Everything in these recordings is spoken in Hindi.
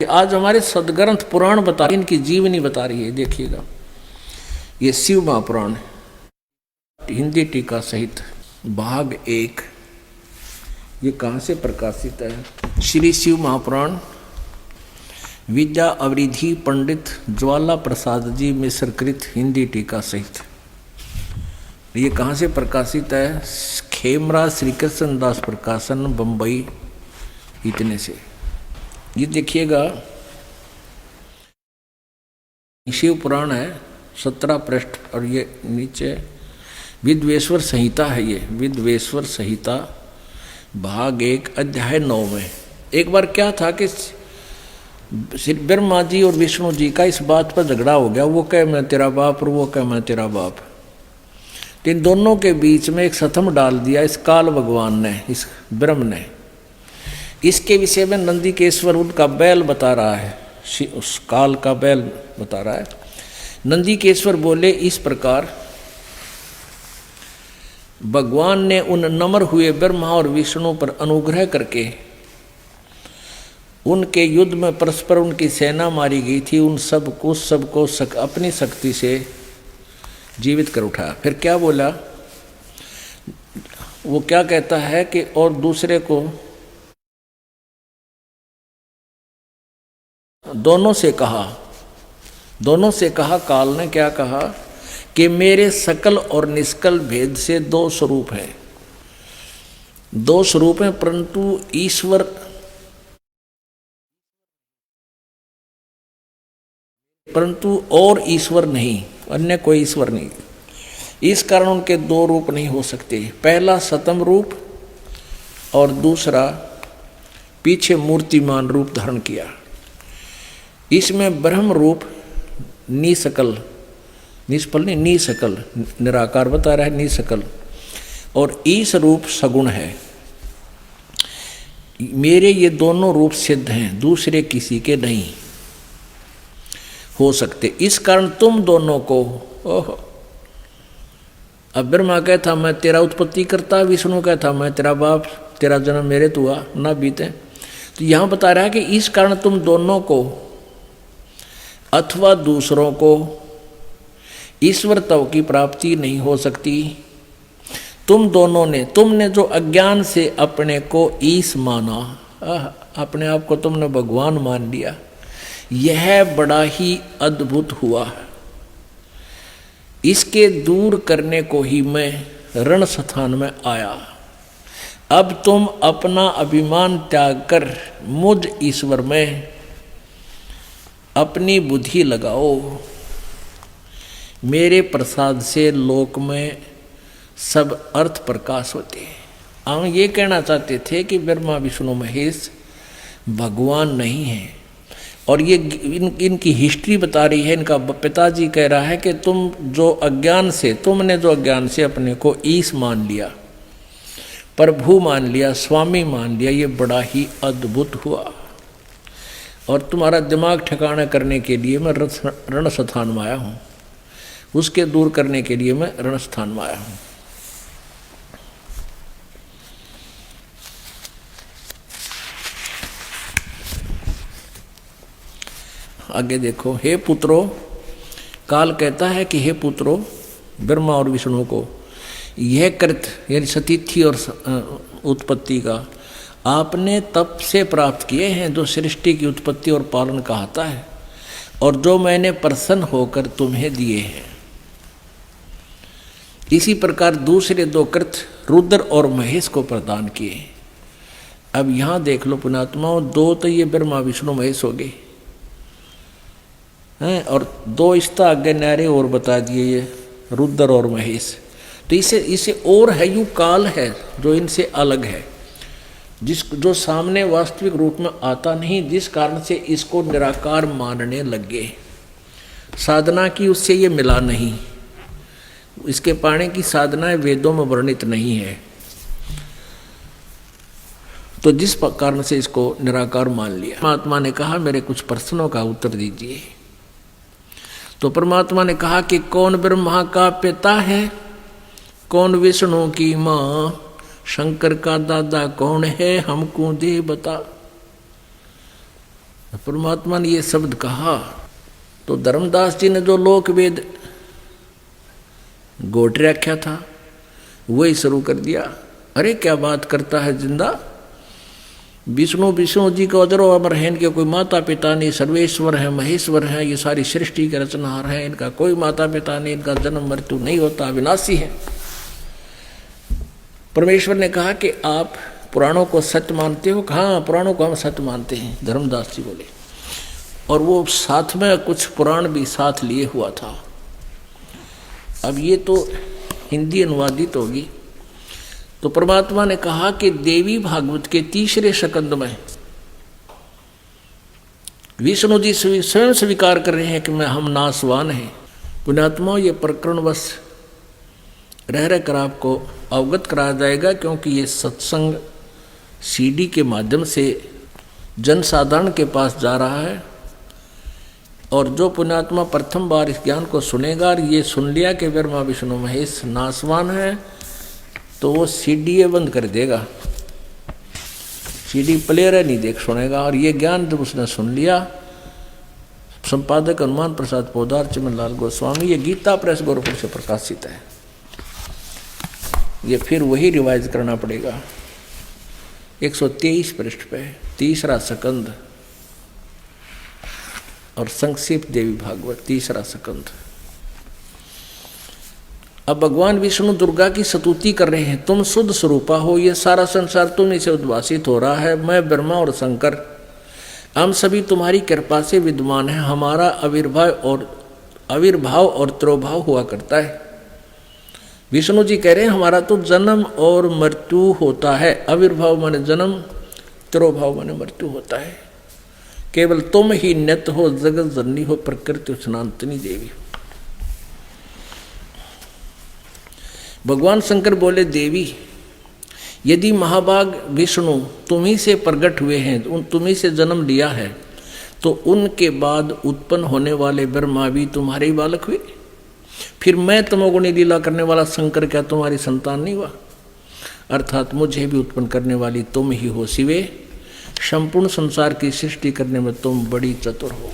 आज हमारे सदग्रंथ पुराण बता रही, इनकी जीवनी बता रही है। देखिएगा, ये शिव महापुराण हिंदी टीका सहित भाग 1, ये कहाँ से प्रकाशित है? श्री शिव महापुराण विद्या अवरिधि पंडित ज्वाला प्रसाद जी मिश्र कृत हिंदी टीका सहित। ये कहाँ से प्रकाशित है? खेमरा श्री कृष्ण दास प्रकाशन, बम्बई। इतने से ये देखिएगा, शिव पुराण है 17 पृष्ठ, और ये नीचे विद्वेश्वर संहिता है। ये विद्वेश्वर संहिता भाग 1 अध्याय 9 में। एक बार क्या था कि श्री ब्रह्मा जी और विष्णु जी का इस बात पर झगड़ा हो गया। वो कहे मैं तेरा बाप और वो कहे मैं तेरा बाप। तो इन दोनों के बीच में एक सतम डाल दिया इस काल भगवान ने, इस ब्रह्म ने। इसके विषय में नंदिकेश्वर उनका बैल बता रहा है, उस काल का बैल बता रहा है। नंदिकेश्वर बोले इस प्रकार, भगवान ने उन नम्र हुए ब्रह्मा और विष्णु पर अनुग्रह करके उनके युद्ध में परस्पर उनकी सेना मारी गई थी, उन सबको अपनी शक्ति से जीवित कर उठाया। फिर क्या बोला? वो क्या कहता है कि और दूसरे को दोनों से कहा काल ने क्या कहा कि मेरे सकल और निष्कल भेद से दो स्वरूप हैं, परंतु ईश्वर और ईश्वर नहीं, अन्य कोई ईश्वर नहीं। इस कारण उनके दो रूप नहीं हो सकते। पहला सतम रूप और दूसरा पीछे मूर्तिमान रूप धारण किया। इसमें ब्रह्म रूप निसकल, निष्फल नहीं, निसकल निराकार बता रहा है, निसकल, और ईश रूप सगुण है। मेरे ये दोनों रूप सिद्ध हैं, दूसरे किसी के नहीं हो सकते। इस कारण तुम दोनों को, अब ब्रह्मा कहता मैं तेरा उत्पत्ति करता, विष्णु कहता मैं तेरा बाप, तेरा जन्म मेरे तो हुआ ना बीते। तो यहां बता रहा है कि इस कारण तुम दोनों को अथवा दूसरों को ईश्वरत्व की प्राप्ति नहीं हो सकती। तुमने जो अज्ञान से अपने को ईश माना, अपने आप को तुमने भगवान मान लिया, यह बड़ा ही अद्भुत हुआ। इसके दूर करने को ही मैं रण स्थान में आया। अब तुम अपना अभिमान त्याग कर मुझ ईश्वर में अपनी बुद्धि लगाओ। मेरे प्रसाद से लोक में सब अर्थ प्रकाश होते हैं। हम ये कहना चाहते थे कि ब्रह्मा विष्णु महेश भगवान नहीं है, और ये इनकी हिस्ट्री बता रही है। इनका पिताजी कह रहा है कि तुमने जो अज्ञान से अपने को ईश मान लिया, प्रभु मान लिया, स्वामी मान लिया, ये बड़ा ही अद्भुत हुआ। और तुम्हारा दिमाग ठिकाना करने के लिए मैं रण स्थान में आया हूँ, उसके दूर करने के लिए मैं रण स्थान में आया हूँ। आगे देखो, हे पुत्रो, काल कहता है कि हे पुत्रो, ब्रह्मा और विष्णु को यह कृत यानी सतीथि और उत्पत्ति का आपने तप से प्राप्त किए हैं, जो सृष्टि की उत्पत्ति और पालन कहता है, और जो मैंने प्रसन्न होकर तुम्हें दिए हैं। इसी प्रकार दूसरे दो कृत रुद्र और महेश को प्रदान किए। अब यहां देख लो पुण्यात्माओं, दो तो ये ब्रह्मा विष्णु महेश हो गए हैं, और दो इसका आगे नारे और बता दिए, ये रुद्र और महेश। तो इसे और है, यू काल है जो इनसे अलग है, जो सामने वास्तविक रूप में आता नहीं, जिस कारण से इसको निराकार मानने लगे। साधना की उससे ये मिला नहीं, इसके पाने की साधनाएं वेदों में वर्णित नहीं है, तो जिस कारण से इसको निराकार मान लिया। परमात्मा ने कहा मेरे कुछ प्रश्नों का उत्तर दीजिए। तो परमात्मा ने कहा कि कौन ब्रह्मा का पिता है, कौन विष्णु की माँ, शंकर का दादा कौन है, हमको दे बता। परमात्मा ने ये शब्द कहा तो धर्मदास जी ने जो लोक वेद गोट रखा था वही शुरू कर दिया। अरे क्या बात करता है जिंदा, विष्णु जी को अजरो अमर है, इनके कोई माता पिता नहीं, सर्वेश्वर है, महेश्वर है, ये सारी सृष्टि के रचनहार है, इनका कोई माता पिता नहीं, इनका जन्म मृत्यु नहीं होता, अविनाशी है। परमेश्वर ने कहा कि आप पुराणों को सत्य मानते हो? हाँ, पुराणों को हम सत्य मानते हैं, धर्मदास जी बोले। और वो साथ में कुछ पुराण भी साथ लिए हुआ था। अब ये तो हिंदी अनुवादित होगी। तो परमात्मा ने कहा कि देवी भागवत के 3रे स्कंद में विष्णु जी स्वयं स्वीकार कर रहे हैं कि मैं हम नासवान हैं। पुण्यात्मा, ये प्रकरण बस रह कर आपको अवगत कराया जाएगा, क्योंकि ये सत्संग सीडी के माध्यम से जनसाधारण के पास जा रहा है। और जो पुण्यात्मा प्रथम बार इस ज्ञान को सुनेगा और ये सुन लिया कि ब्रह्मा विष्णु महेश नासवान है, तो वो सीडी बंद कर देगा, सीडी प्लेयर नहीं देख सुनेगा। और ये ज्ञान जब उसने सुन लिया, संपादक हनुमान प्रसाद पोदार, चिमनलाल गोस्वामी, ये गीता प्रेस गोरखपुर से प्रकाशित है। ये फिर वही रिवाइज करना पड़ेगा। 123 पृष्ठ पे 3रा स्कंद और संक्षिप्त देवी भागवत 3रा स्कंद। अब भगवान विष्णु दुर्गा की स्तुति कर रहे हैं, तुम शुद्ध स्वरूपा हो, ये सारा संसार तुम से उद्भासित हो रहा है। मैं ब्रह्मा और शंकर हम सभी तुम्हारी कृपा से विद्यमान है। हमारा आविर्भाव और तिरोभाव हुआ करता है। विष्णु जी कह रहे हैं हमारा तो जन्म और मृत्यु होता है। आविर्भाव माने जन्म, तिरोभाव माने मृत्यु होता है। केवल तुम ही नित्य हो, जगत जननी हो, प्रकृति सनातनी देवी। भगवान शंकर बोले, देवी यदि महाभाग विष्णु तुम्ही से प्रकट हुए हैं, तुम्ही से जन्म लिया है, तो उनके बाद उत्पन्न होने वाले ब्रह्मा भी तुम्हारे ही बालक हुए। फिर मैं तमोगुणी लीला करने वाला शंकर क्या तुम्हारी संतान नहीं हुआ? अर्थात मुझे भी उत्पन्न करने वाली तुम ही हो शिवे। संपूर्ण संसार की सृष्टि करने में तुम बड़ी चतुर हो।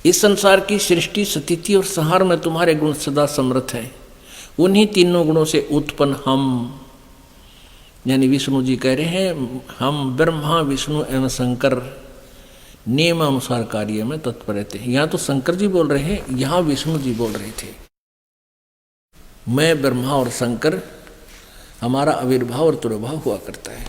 इस संसार की सृष्टि, स्थिति और संहार में तुम्हारे गुण सदा समर्थ हैं। उन्हीं तीनों गुणों से उत्पन्न हम, यानी विष्णु जी कह रहे हैं, हम ब्रह्मा विष्णु एवं शंकर नियमानुसार कार्य में तत्पर रहते हैं। यहाँ तो शंकर जी बोल रहे हैं, यहाँ विष्णु जी बोल रहे थे। मैं ब्रह्मा और शंकर, हमारा आविर्भाव और तिरोभाव हुआ करता है।